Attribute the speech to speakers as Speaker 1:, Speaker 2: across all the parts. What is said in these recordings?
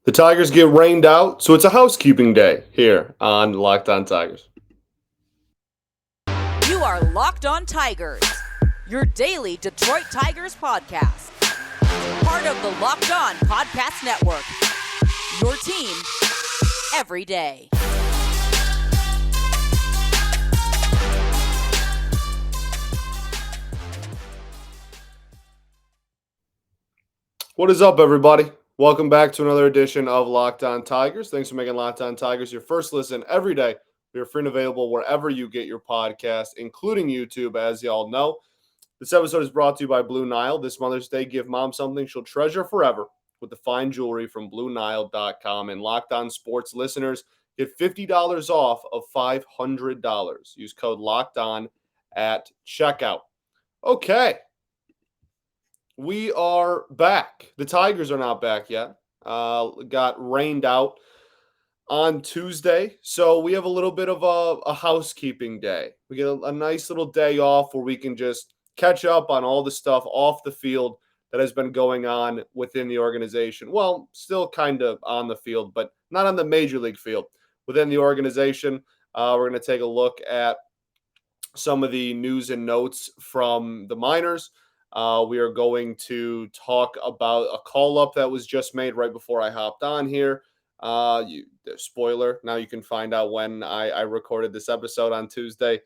Speaker 1: The Tigers get rained out, so it's a housekeeping day here on Locked On Tigers.
Speaker 2: You are Locked On Tigers, your daily Detroit Tigers podcast. Part of the Locked On Podcast Network, your team every day.
Speaker 1: What is up, everybody? Welcome back to another edition of Locked On Tigers. Thanks for making Locked On Tigers your first listen every day. We are free and available wherever you get your podcast, including YouTube, as y'all know. This episode is brought to you by Blue Nile. This Mother's Day, give mom something she'll treasure forever with the fine jewelry from BlueNile.com. And Locked On Sports listeners get $50 off of $500. Use code Locked On at checkout. Okay. We are back. The Tigers are not back yet. Got rained out on Tuesday, so we have a little bit of a housekeeping day. We get a nice little day off where we can just catch up on all the stuff off the field that has been going on within the organization. Well, still kind of on the field, but not on the major league field. Within the organization, we're going to take a look at some of the news and notes from the minors. We are going to talk about a call-up that was just made right before I hopped on here. Spoiler, now you can find out when I recorded this episode on Tuesday.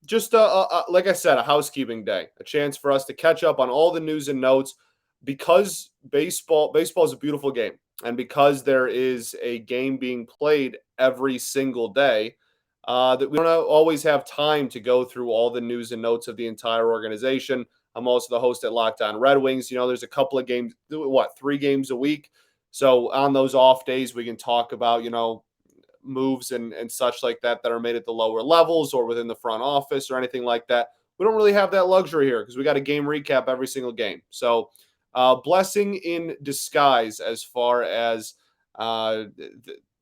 Speaker 1: Just like I said, a housekeeping day, a chance for us to catch up on all the news and notes because baseball is a beautiful game. And because there is a game being played every single day, that we don't always have time to go through all the news and notes of the entire organization. I'm also the host at Locked On Red Wings. There's a couple of games, 3 games a week. So on those off days, we can talk about, moves and such like that are made at the lower levels or within the front office or anything like that. We don't really have that luxury here because we got a game recap every single game. So blessing in disguise as far as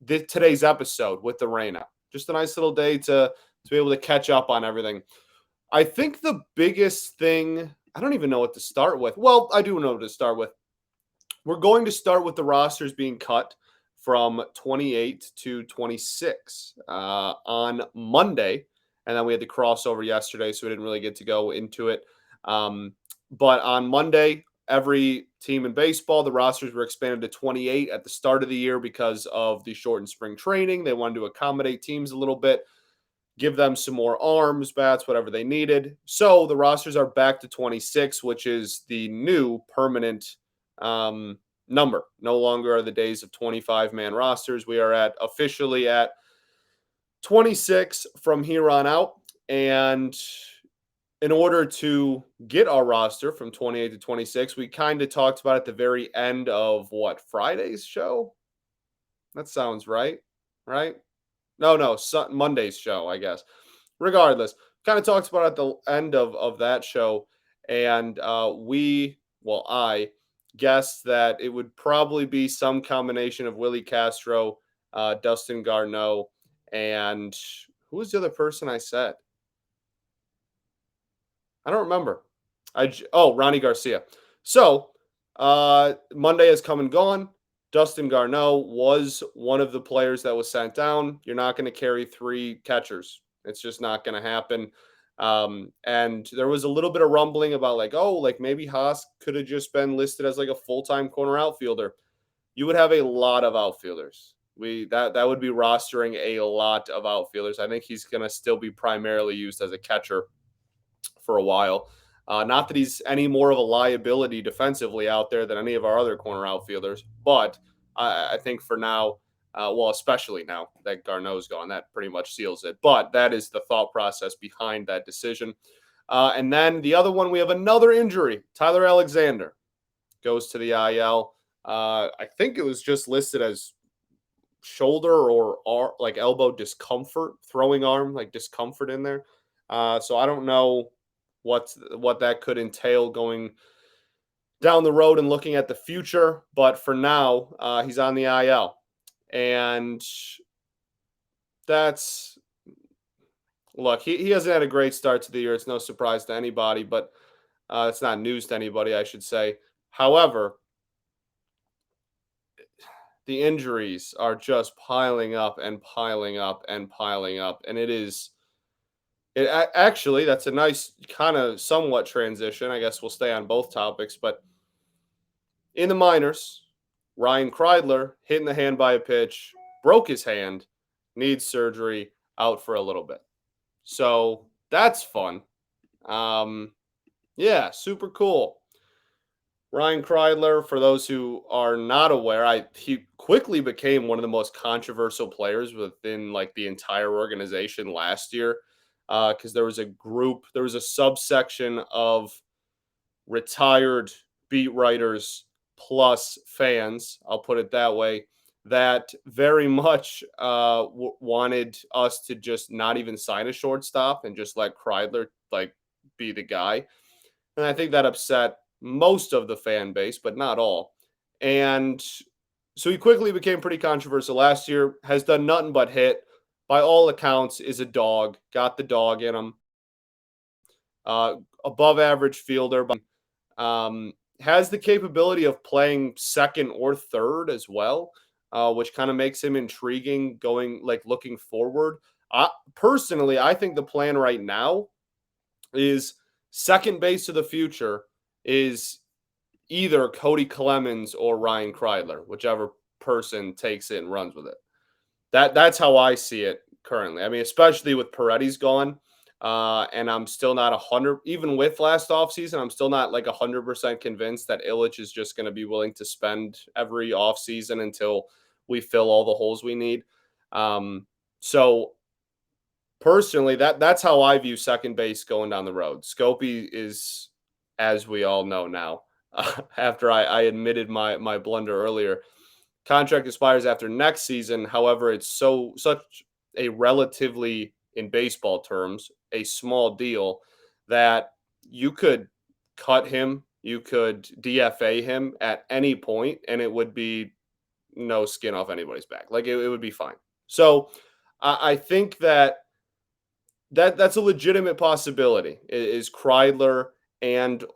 Speaker 1: today's episode with the rainout. Just a nice little day to be able to catch up on everything. I think the biggest thing, I don't even know what to start with. Well, I do know what to start with. We're going to start with the rosters being cut from 28 to 26 on Monday. And then we had the crossover yesterday, so we didn't really get to go into it. But on Monday, every team in baseball, the rosters were expanded to 28 at the start of the year because of the shortened spring training. They wanted to accommodate teams a little bit, give them some more arms, bats, whatever they needed. So the rosters are back to 26, which is the new permanent number. No longer are the days of 25-man rosters. We are officially at 26 from here on out. And in order to get our roster from 28 to 26, we kind of talked about at the very end of Friday's show? That sounds right? No, Monday's show, I guess. Regardless, kind of talked about at the end of that show, and I guessed that it would probably be some combination of Willie Castro, Dustin Garneau, and who was the other person I said? I don't remember. Ronnie Garcia. So, Monday has come and gone. Dustin Garneau was one of the players that was sent down. You're not going to carry 3 catchers. It's just not going to happen. And there was a little bit of rumbling about maybe Haas could have just been listed as a full-time corner outfielder. You would have a lot of outfielders. That would be rostering a lot of outfielders. I think he's going to still be primarily used as a catcher for a while. Not that he's any more of a liability defensively out there than any of our other corner outfielders, but I think for now, especially now that Garneau's gone, that pretty much seals it. But that is the thought process behind that decision. And then the other one, we have another injury. Tyler Alexander goes to the IL. I think it was just listed as shoulder or elbow discomfort, throwing arm, discomfort in there. So I don't know what that could entail going down the road and looking at the future. But for now, he's on the IL. And that's look, he hasn't had a great start to the year. It's no surprise to anybody, but it's not news to anybody, I should say. However, the injuries are just piling up and piling up and piling up. And actually, that's a nice kind of somewhat transition. I guess we'll stay on both topics. But in the minors, Ryan Kreidler hit in the hand by a pitch, broke his hand, needs surgery, out for a little bit. So that's fun. Yeah, super cool. Ryan Kreidler, for those who are not aware, he quickly became one of the most controversial players within like the entire organization last year, because there was a subsection of retired beat writers plus fans, I'll put it that way, that very much wanted us to just not even sign a shortstop and just let Kreidler like be the guy. And I think that upset most of the fan base, but not all. And so he quickly became pretty controversial last year, has done nothing but hit. By all accounts, is a dog, got the dog in him. Above average fielder, has the capability of playing second or third as well, which kind of makes him intriguing looking forward. Personally, I think the plan right now is second base of the future is either Cody Clemens or Ryan Kreidler, whichever person takes it and runs with it. That's how I see it currently. I mean, especially with Paredes gone, and I'm still not 100. Even with last offseason, I'm still not like 100% convinced that Illich is just going to be willing to spend every offseason until we fill all the holes we need. So personally, that's how I view second base going down the road. Scopey is, as we all know now, after I admitted my blunder earlier, contract expires after next season. However, it's such a relatively, in baseball terms, a small deal that you could cut him, you could DFA him at any point, and it would be no skin off anybody's back. Like it would be fine. So I think that's a legitimate possibility. Is Kreidler Kreidler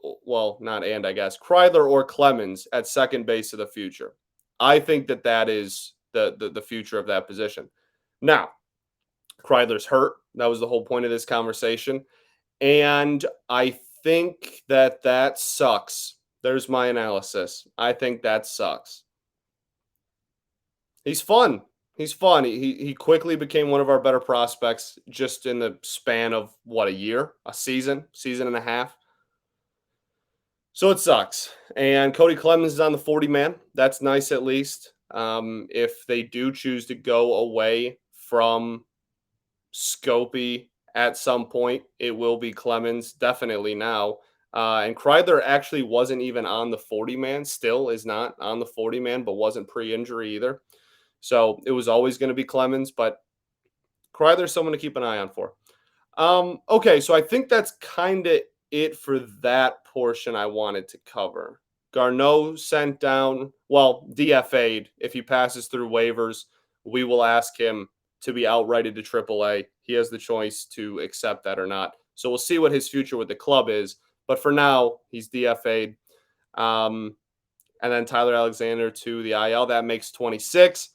Speaker 1: or Clemens at second base of the future. I think that is the future of that position. Now, Kreidler's hurt. That was the whole point of this conversation. And I think that sucks. There's my analysis. I think that sucks. He's fun. He quickly became one of our better prospects just in the span of a year, a season and a half. So it sucks. And Cody Clemens is on the 40-man. That's nice at least. If they do choose to go away from Scopey at some point, it will be Clemens, definitely now. And Kreidler actually wasn't even on the 40-man, still is not on the 40-man, but wasn't pre-injury either. So it was always going to be Clemens, but Kreidler's someone to keep an eye on for. Okay, so I think that's kind of it for that portion I wanted to cover. Garneau sent down, DFA'd. If he passes through waivers, we will ask him to be outrighted to AAA. He has the choice to accept that or not. So we'll see what his future with the club is. But for now, he's DFA'd. And then Tyler Alexander to the IL. That makes 26.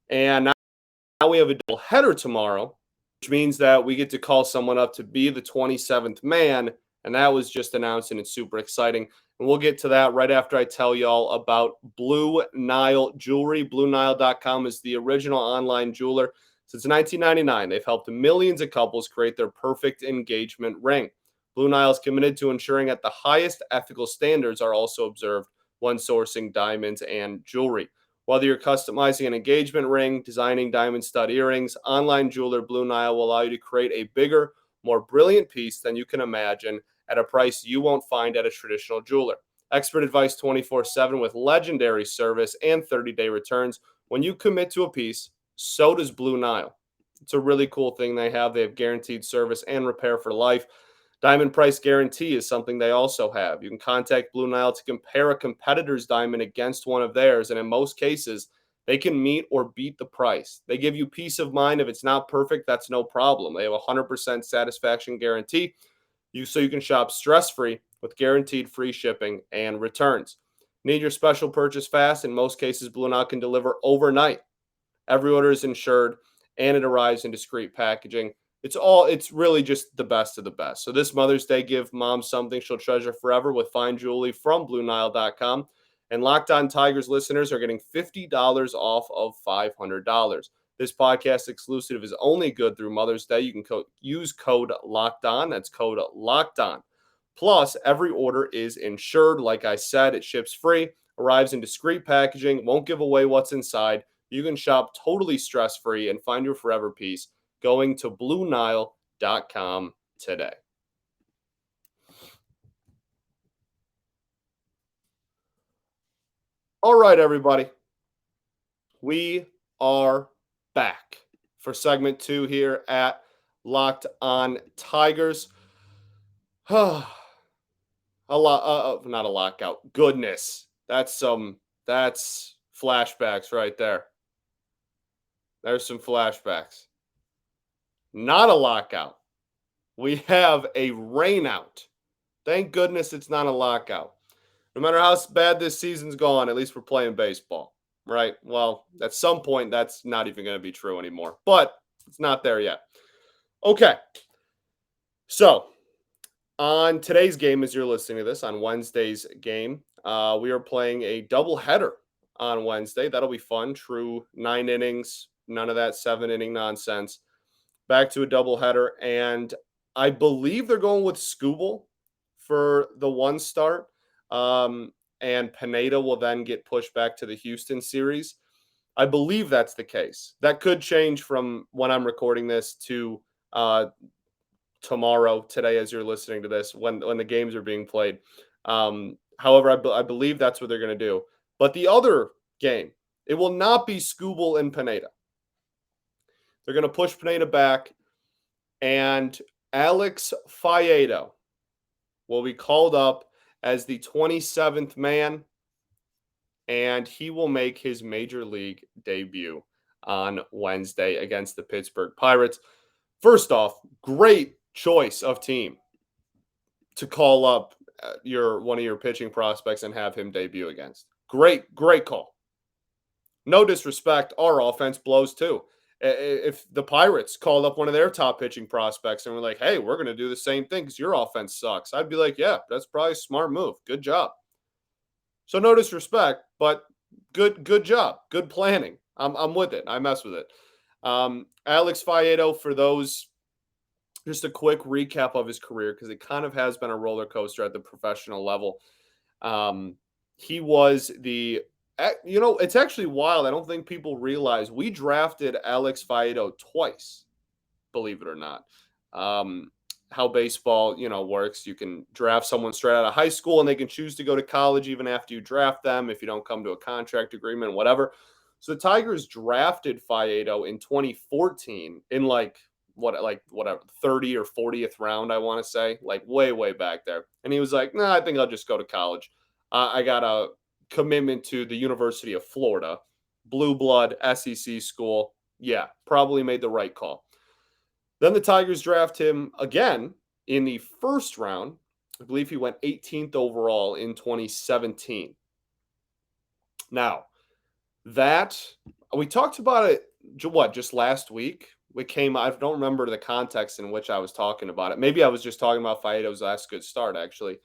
Speaker 1: And now we have a double header tomorrow, which means that we get to call someone up to be the 27th man. And that was just announced, and it's super exciting. And we'll get to that right after I tell y'all about Blue Nile Jewelry. BlueNile.com is the original online jeweler. Since 1999, they've helped millions of couples create their perfect engagement ring. Blue Nile is committed to ensuring that the highest ethical standards are also observed when sourcing diamonds and jewelry. Whether you're customizing an engagement ring, designing diamond stud earrings, online jeweler Blue Nile will allow you to create a bigger, more brilliant piece than you can imagine at a price you won't find at a traditional jeweler. Expert advice 24/7 with legendary service and 30-day returns. When you commit to a piece, so does Blue Nile. It's a really cool thing they have. They have guaranteed service and repair for life. Diamond price guarantee is something they also have. You can contact Blue Nile to compare a competitor's diamond against one of theirs, and in most cases, they can meet or beat the price. They give you peace of mind. If it's not perfect, that's no problem. They have a 100% satisfaction guarantee, so you can shop stress-free with guaranteed free shipping and returns. Need your special purchase fast? In most cases, Blue Nile can deliver overnight. Every order is insured and it arrives in discreet packaging. It's really just the best of the best. So this Mother's Day, give mom something she'll treasure forever with fine jewelry from BlueNile.com. And Locked On Tigers listeners are getting $50 off of $500. This podcast exclusive is only good through Mother's Day. You can use code Locked On. That's code Locked On. Plus, every order is insured. Like I said, it ships free, arrives in discreet packaging, won't give away what's inside. You can shop totally stress-free and find your forever peace going to BlueNile.com today. All right, everybody. We are back for segment 2 here at Locked On Tigers. Not a lockout. Goodness. That's flashbacks right there. There's some flashbacks. Not a lockout. We have a rainout. Thank goodness it's not a lockout. No matter how bad this season's gone, at least we're playing baseball, right? Well, at some point, that's not even going to be true anymore. But it's not there yet. Okay. So, on today's game, as you're listening to this, on Wednesday's game, we are playing a doubleheader on Wednesday. That'll be fun. True 9 innings. None of that 7-inning nonsense. Back to a doubleheader. And I believe they're going with Skubal for the one start. And Pineda will then get pushed back to the Houston series. I believe that's the case. That could change from when I'm recording this to today, as you're listening to this, when the games are being played. However, I believe that's what they're going to do. But the other game, it will not be Skubal and Pineda. They're going to push Pineda back, and Alex Faedo will be called up as the 27th man, and he will make his major league debut on Wednesday against the Pittsburgh Pirates. First off, great choice of team to call up one of your pitching prospects and have him debut against. Great call. No disrespect, our offense blows too. If the Pirates called up one of their top pitching prospects and were like, hey, we're going to do the same thing because your offense sucks, I'd be like, yeah, that's probably a smart move. Good job. So no disrespect, but good job. Good planning. I'm with it. I mess with it. Alex Faedo, for those, just a quick recap of his career, because it kind of has been a roller coaster at the professional level. He was it's actually wild. I don't think people realize we drafted Alex Faedo twice, believe it or not. How baseball, works. You can draft someone straight out of high school and they can choose to go to college even after you draft them if you don't come to a contract agreement, whatever. So the Tigers drafted Fiedo in 2014 in whatever 30 or 40th round, I want to say, like way back there. And he was like, nah, I think I'll just go to college. I got a commitment to the University of Florida, blue blood SEC school. Yeah, probably made the right call. Then the Tigers draft him again in the first round. I believe he went 18th overall in 2017. Now, we talked about it, just last week? I don't remember the context in which I was talking about it. Maybe I was just talking about Faedo's last good start, actually.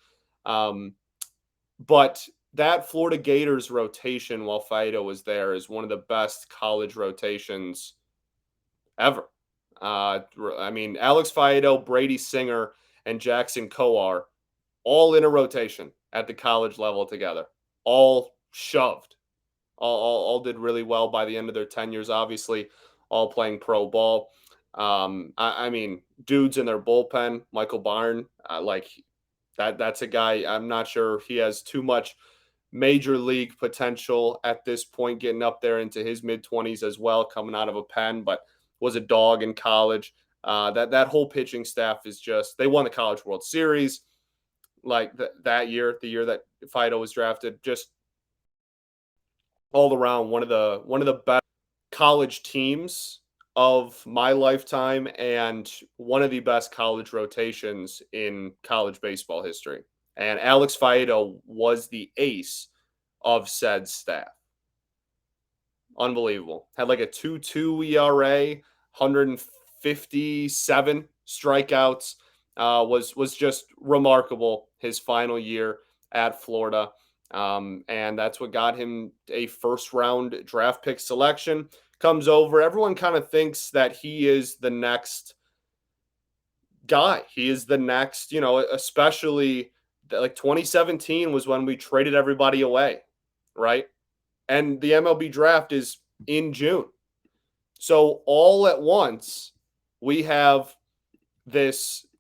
Speaker 1: But that Florida Gators rotation while Fiedo was there is one of the best college rotations ever. Alex Faedo, Brady Singer, and Jackson Jobe, all in a rotation at the college level together, all shoved, all did really well by the end of their tenures, obviously, all playing pro ball. Dudes in their bullpen, Michael Barn, that's a guy, I'm not sure he has too much major league potential at this point, getting up there into his mid-20s as well, coming out of a pen, but was a dog in college. That whole pitching staff is just, they won the College World Series that year, the year that Fiedo was drafted, just all around one of the best college teams of my lifetime and one of the best college rotations in college baseball history. And Alex Faedo was the ace of said staff. Unbelievable. Had like a 2.2 ERA, 157 strikeouts. Was just remarkable his final year at Florida. And that's what got him a first round draft pick selection. Comes over. Everyone kind of thinks that he is the next guy. He is the next, especially like 2017 was when we traded everybody away, right? And the MLB draft is in June. So all at once, we have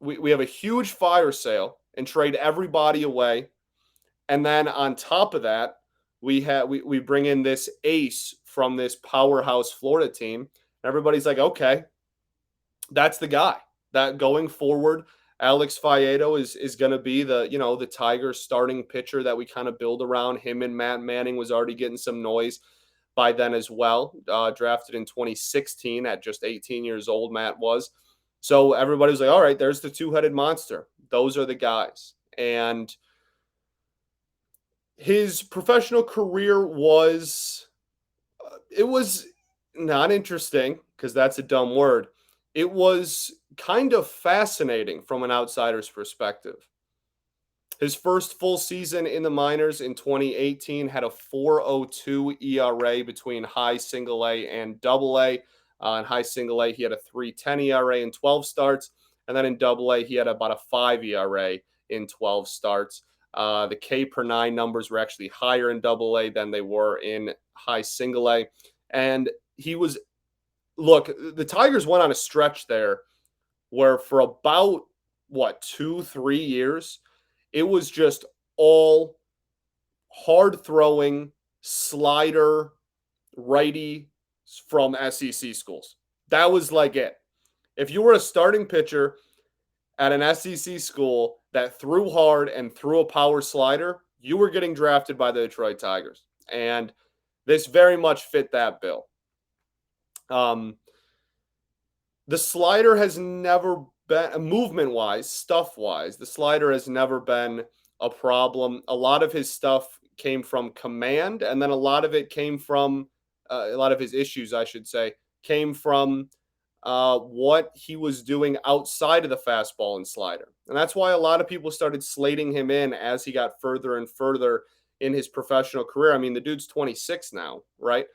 Speaker 1: we have a huge fire sale and trade everybody away. And then on top of that, we bring in this ace from this powerhouse Florida team. Everybody's like, okay, that's the guy. That going forward, Alex Faedo is going to be the Tigers starting pitcher that we kind of build around. Him and Matt Manning was already getting some noise by then as well. Drafted in 2016 at just 18 years old, Matt was. So everybody was like, all right, there's the two-headed monster. Those are the guys. And his professional career was not interesting, because that's a dumb word. It was kind of fascinating from an outsider's perspective. His first full season in the minors in 2018 had a 4.02 ERA between high single A and double A. In high single A, he had a 3.10 ERA in 12 starts. And then in double A, he had about a 5 ERA in 12 starts. The K per 9 numbers were actually higher in double A than they were in high single A. And the Tigers went on a stretch there where for about, 2-3 years, it was just all hard throwing slider righty from SEC schools. That was like it. If you were a starting pitcher at an SEC school that threw hard and threw a power slider, you were getting drafted by the Detroit Tigers. And this very much fit that bill. The slider has never been, movement-wise, stuff-wise, the slider has never been a problem. A lot of his stuff came from command, and then a lot of it came from, a lot of his issues, I should say, came from what he was doing outside of the fastball and slider. And that's why a lot of people started slating him in as he got further and further in his professional career. I mean, the dude's 26 now, right?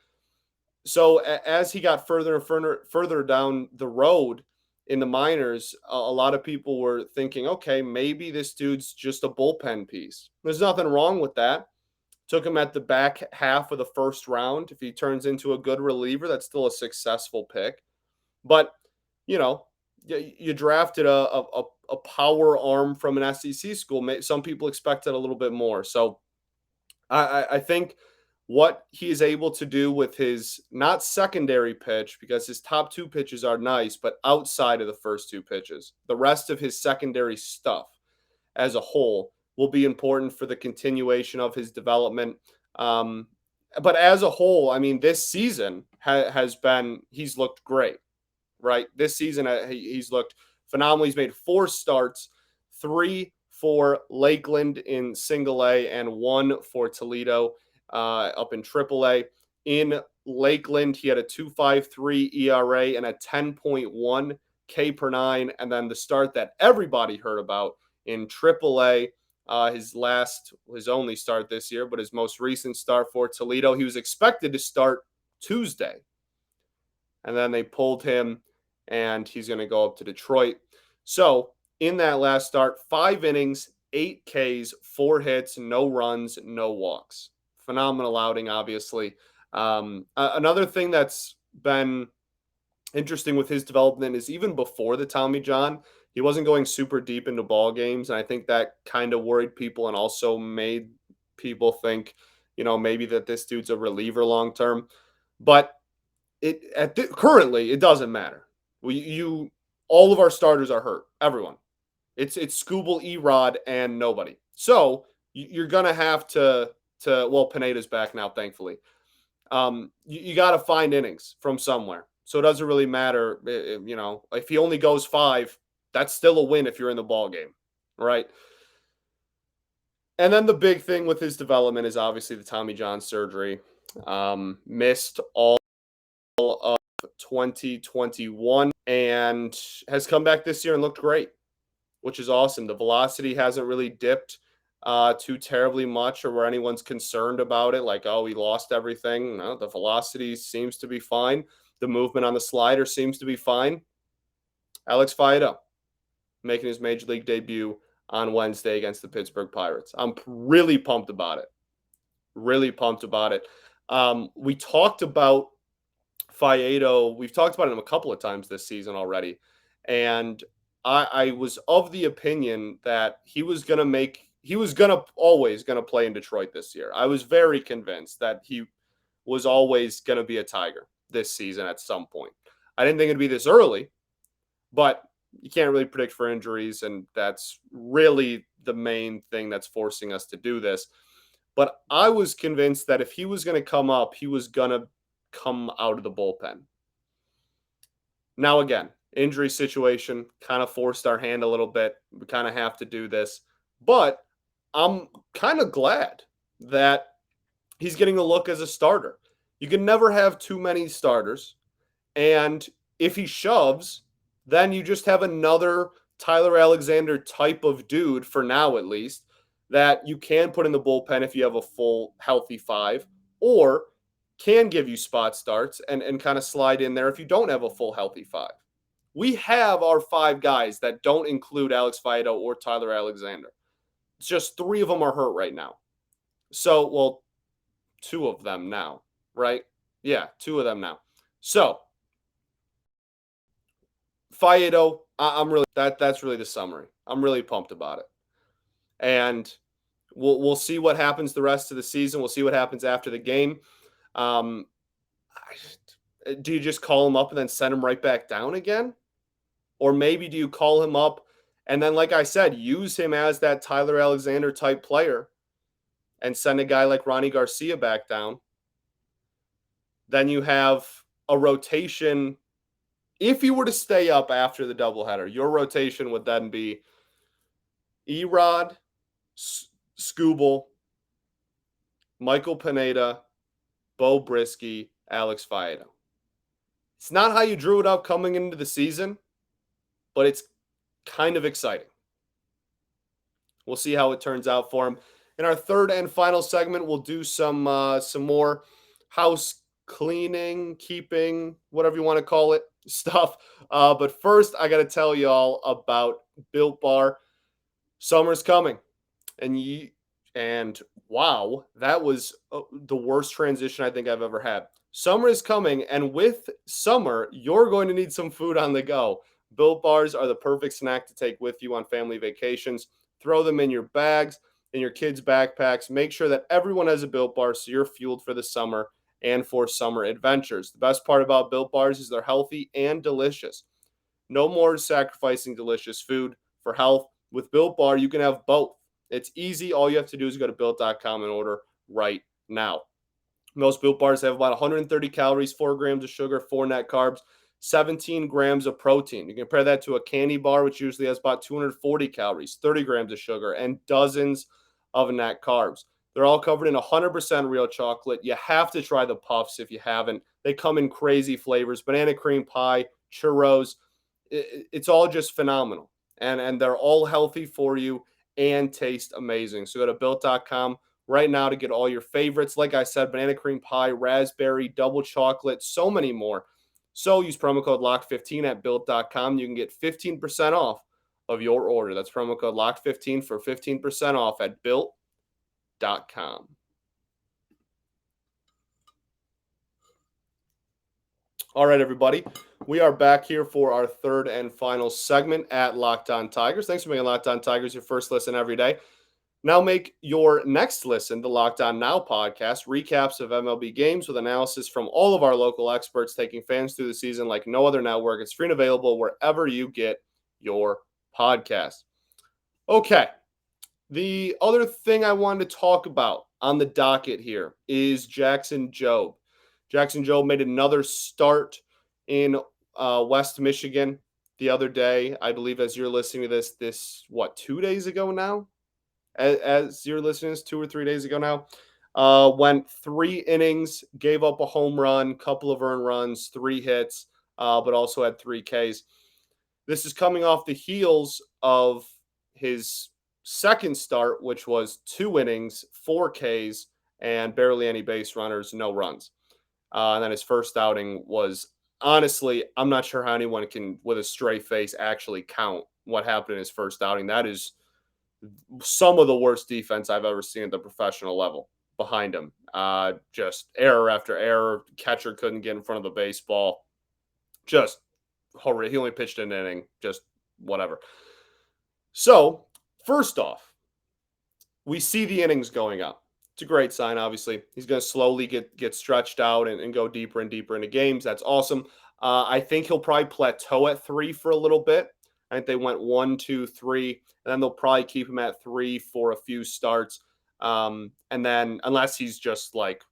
Speaker 1: So as he got further and further down the road in the minors, a lot of people were thinking, okay, maybe this dude's just a bullpen piece. There's nothing wrong with that. Took him at the back half of the first round. If he turns into a good reliever, that's still a successful pick. But, you drafted a power arm from an SEC school. Some people expected a little bit more. So I think what he is able to do with his not secondary pitch, because his top two pitches are nice, but outside of the first two pitches, the rest of his secondary stuff as a whole will be important for the continuation of his development. But as a whole, I mean, this season he's looked great, right? This season he's looked phenomenal. He's made 4 starts, 3 for Lakeland in single A and 1 for Toledo up in triple A. In Lakeland, he had a 2.53 ERA and a 10.1 K per 9. And then the start that everybody heard about in triple A, his only start this year, but his most recent start for Toledo, he was expected to start Tuesday. And then they pulled him, and he's going to go up to Detroit. So in that last start, 5 innings, 8 Ks, 4 hits, no runs, no walks. Phenomenal outing, obviously. Another thing that's been interesting with his development is even before the Tommy John, he wasn't going super deep into ball games, and I think that kind of worried people and also made people think, maybe that this dude's a reliever long term. But currently, it doesn't matter. All of our starters are hurt. Everyone. It's Scooble, Erod, and nobody. So you're gonna have to Pineda's back now, thankfully. You got to find innings from somewhere. So it doesn't really matter, if he only goes 5, that's still a win if you're in the ball game, right? And then the big thing with his development is obviously the Tommy John surgery. Missed all of 2021 and has come back this year and looked great, which is awesome. The velocity hasn't really dipped too terribly much or where anyone's concerned about it, like, oh, he lost everything. No, the velocity seems to be fine. The movement on the slider seems to be fine. Alex Faedo making his major league debut on Wednesday against the Pittsburgh Pirates. I'm really pumped about it. Really pumped about it. We talked about Fiedo. We've talked about him a couple of times this season already. And I was of the opinion that he was always going to play in Detroit this year. I was very convinced that he was always going to be a Tiger this season at some point. I didn't think it'd be this early, but you can't really predict for injuries, and that's really the main thing that's forcing us to do this. But I was convinced that if he was going to come up, he was going to come out of the bullpen. Now, again, injury situation kind of forced our hand a little bit. We kind of have to do this. But I'm kind of glad that he's getting a look as a starter. You can never have too many starters. And if he shoves, then you just have another Tyler Alexander type of dude, for now at least, that you can put in the bullpen if you have a full healthy five, or can give you spot starts and kind of slide in there if you don't have a full healthy five. We have our five guys that don't include Alex Faedo or Tyler Alexander. It's just three of them are hurt right now. So, well, two of them now, right? Yeah, two of them now. So, Fiedo, that's really the summary. I'm really pumped about it. And we'll see what happens the rest of the season. We'll see what happens after the game. Do you just call him up and then send him right back down again? Or maybe do you call him up and then, like I said, use him as that Tyler Alexander type player and send a guy like Ronnie Garcia back down? Then you have a rotation. If you were to stay up after the doubleheader, your rotation would then be Erod, Skubal, Michael Pineda, Bo Brisky, Alex Faedo. It's not how you drew it up coming into the season, but it's kind of exciting. We'll see how it turns out for him. In our third and final segment, we'll do some more house cleaning, keeping, whatever you want to call it, stuff. But first, I got to tell y'all about Built Bar. Summer's coming, and wow, that was the worst transition I think I've ever had. Summer is coming, and with summer, you're going to need some food on the go. Built Bars are the perfect snack to take with you on family vacations. Throw them in your bags, in your kids' backpacks. Make sure that everyone has a Built Bar so you're fueled for the summer and for summer adventures. The best part about Built Bars is they're healthy and delicious. No more sacrificing delicious food for health. With Built Bar, you can have both. It's easy. All you have to do is go to Built.com and order right now. Most Built Bars have about 130 calories, 4 grams of sugar, 4 net carbs, 17 grams of protein. You compare that to a candy bar, which usually has about 240 calories, 30 grams of sugar, and dozens of net carbs. They're all covered in 100% real chocolate. You have to try the puffs if you haven't. They come in crazy flavors, banana cream pie, churros. It's all just phenomenal. And they're all healthy for you and taste amazing. So go to Built.com right now to get all your favorites. Like I said, banana cream pie, raspberry, double chocolate, so many more. So use promo code LOCK15 at Built.com. You can get 15% off of your order. That's promo code LOCK15 for 15% off at Built.com. All right, everybody. We are back here for our third and final segment at Locked On Tigers. Thanks for making Locked On Tigers your first listen every day. Now make your next listen the Locked On Now podcast, recaps of MLB games with analysis from all of our local experts taking fans through the season like no other network. It's free and available wherever you get your podcast. Okay, the other thing I wanted to talk about on the docket here is Jackson Jobe. Jackson Jobe made another start in West Michigan the other day. I believe as you're listening to this 2 days ago now? as you're listening, 2 or 3 days ago now. Went 3 innings, gave up a home run, couple of earned runs, 3 hits, but also had 3 Ks. This is coming off the heels of his second start, which was 2 innings, 4 Ks, and barely any base runners, no runs. And then his first outing was, honestly, I'm not sure how anyone can, with a straight face, actually count what happened in his first outing. That is some of the worst defense I've ever seen at the professional level behind him. Just error after error. Catcher couldn't get in front of the baseball. Just horrible. He only pitched an inning. Just whatever. So, first off, we see the innings going up. It's a great sign, obviously. He's going to slowly get stretched out and go deeper and deeper into games. That's awesome. I think he'll probably plateau at 3 for a little bit. I think they went 1, 2, 3, and then they'll probably keep him at 3 for a few starts. And then unless he's just like,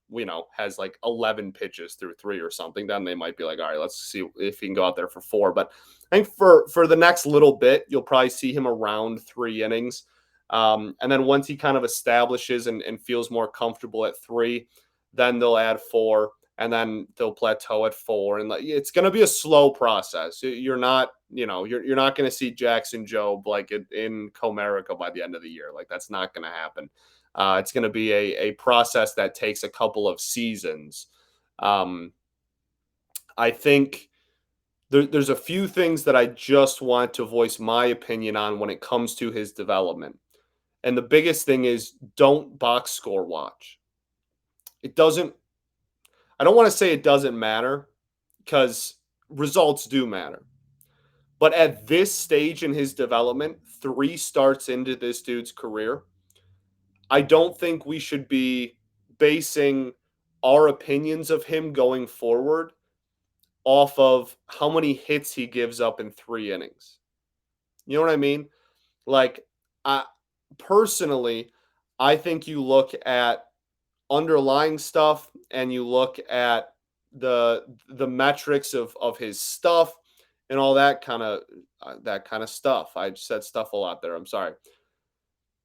Speaker 1: has like 11 pitches through 3 or something, then they might be like, all right, let's see if he can go out there for 4. But I think for the next little bit, you'll probably see him around 3 innings. And then once he kind of establishes and feels more comfortable at 3, then they'll add 4, and then they'll plateau at 4. And it's going to be a slow process. You're not going to see Jackson Jobe like in Comerica by the end of the year. Like, that's not going to happen. It's going to be a process that takes a couple of seasons. I think there's a few things that I just want to voice my opinion on when it comes to his development. And the biggest thing is, don't box score watch. I don't want to say it doesn't matter, because results do matter. But at this stage in his development, 3 starts into this dude's career, I don't think we should be basing our opinions of him going forward off of how many hits he gives up in 3 innings. You know what I mean? Like, personally, I think you look at underlying stuff and you look at the metrics of his stuff and all that kind of stuff. I said stuff a lot there. I'm sorry.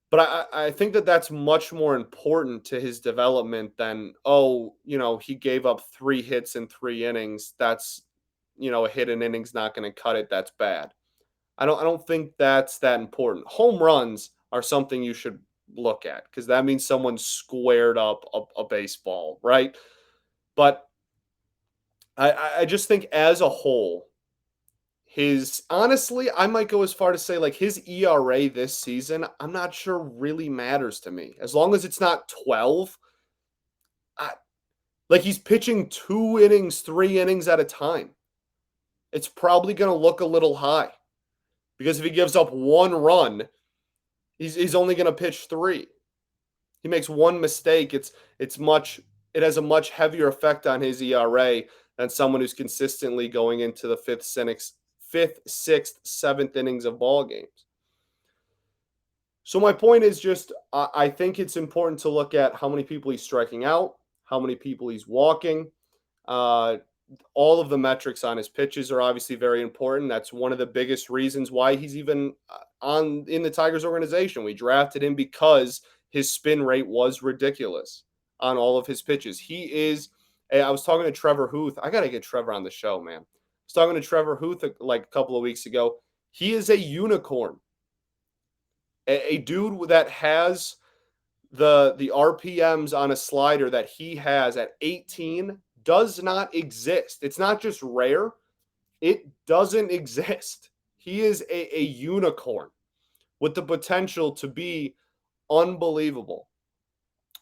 Speaker 1: But I think that's much more important to his development than, he gave up 3 hits in 3 innings. That's, a hit in innings not going to cut it. That's bad. I don't think that's that important. Home runs are something you should look at, because that means someone squared up a baseball, right? But I just think as a whole, honestly, I might go as far to say, like, his ERA this season, I'm not sure really matters to me. As long as it's not 12, like, he's pitching 2 innings, 3 innings at a time. It's probably going to look a little high, because if he gives up 1 run, he's only going to pitch 3. He makes 1 mistake, it has a much heavier effect on his ERA than someone who's consistently going into the 5th, 6th, 7th innings of ball games. So my point is just, I think it's important to look at how many people he's striking out, how many people he's walking. All of the metrics on his pitches are obviously very important. That's one of the biggest reasons why he's even in the Tigers organization. We drafted him because his spin rate was ridiculous on all of his pitches. I was talking to Trevor Huth. I got to get Trevor on the show, man. I was talking to Trevor Huth like a couple of weeks ago. He is a unicorn. A dude that has the RPMs on a slider that he has at 18 does not exist. It's not just rare. It doesn't exist. He is a unicorn with the potential to be unbelievable.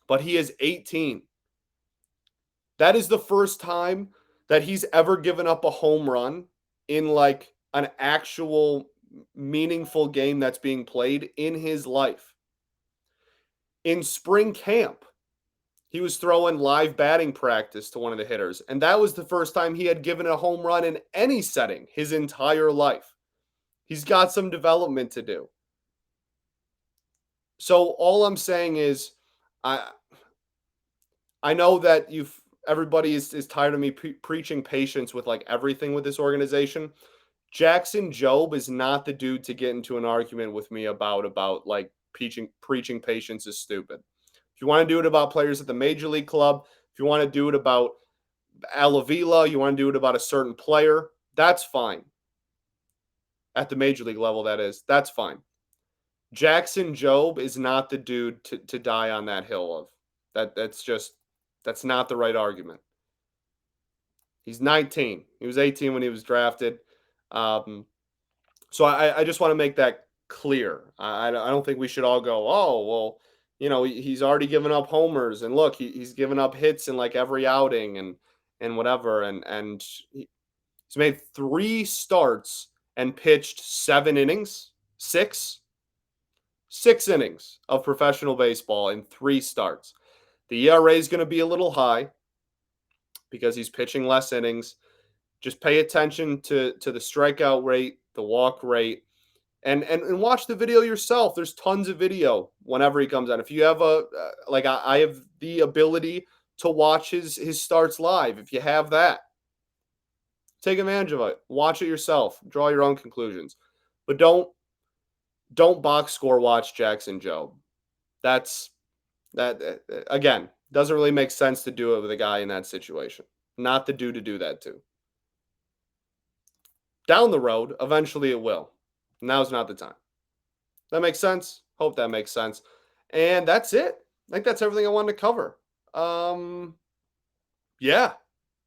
Speaker 1: But he is 18. That is the first time that he's ever given up a home run in like an actual meaningful game that's being played in his life. In spring camp, he was throwing live batting practice to one of the hitters, and that was the first time he had given a home run in any setting his entire life. He's got some development to do. So all I'm saying is, I know that everybody is tired of me preaching patience with like everything with this organization. Jackson Jobe is not the dude to get into an argument with me about like preaching patience is stupid. If you want to do it about players at the major league club, if you want to do it about Al Avila, you want to do it about a certain player, that's fine. At the major league level, that is. That's fine. Jackson Jobe is not the dude to die on that hill of. That's not the right argument. He's 19. He was 18 when he was drafted. So I just want to make that clear. I don't think we should all go, oh, well, he's already given up homers. And look, he's given up hits in like every outing and whatever. And he's made 3 starts and pitched 7 innings, 6 innings of professional baseball in 3 starts. The ERA is going to be a little high because he's pitching less innings. Just pay attention to the strikeout rate, the walk rate, and watch the video yourself. There's tons of video whenever he comes out. If you have I have the ability to watch his starts live. If you have that, take advantage of it. Watch it yourself. Draw your own conclusions. But don't box score watch Jackson Jobe. That again, doesn't really make sense to do it with a guy in that situation. Not the dude to do that to. Down the road, eventually it will. Now's not the time. That makes sense? Hope that makes sense. And that's it. I think that's everything I wanted to cover. Yeah,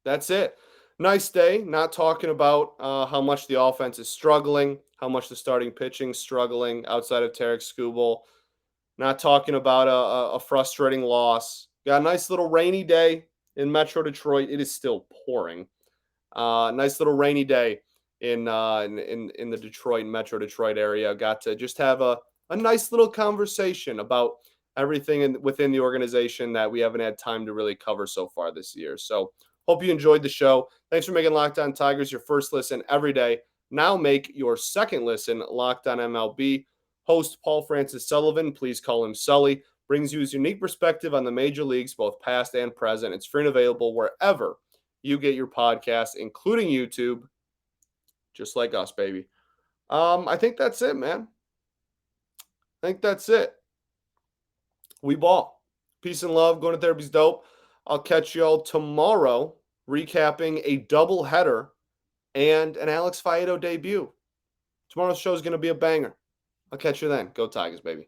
Speaker 1: that's it. Nice day. Not talking about how much the offense is struggling, how much the starting pitching is struggling outside of Tarek Skubal. Not talking about a frustrating loss. Got a nice little rainy day in Metro Detroit. It is still pouring. Nice little rainy day in the Detroit, Metro Detroit area. Got to just have a nice little conversation about everything within the organization that we haven't had time to really cover so far this year. So hope you enjoyed the show. Thanks for making Locked On Tigers your first listen every day. Now make your second listen Locked On MLB. Host Paul Francis Sullivan, please call him Sully, brings you his unique perspective on the major leagues, both past and present. It's free and available wherever you get your podcasts, including YouTube. Just like us, baby. I think that's it, man. I think that's it. We ball. Peace and love. Going to therapy's dope. I'll catch y'all tomorrow recapping a doubleheader and an Alex Faedo debut. Tomorrow's show is going to be a banger. I'll catch you then. Go Tigers, baby.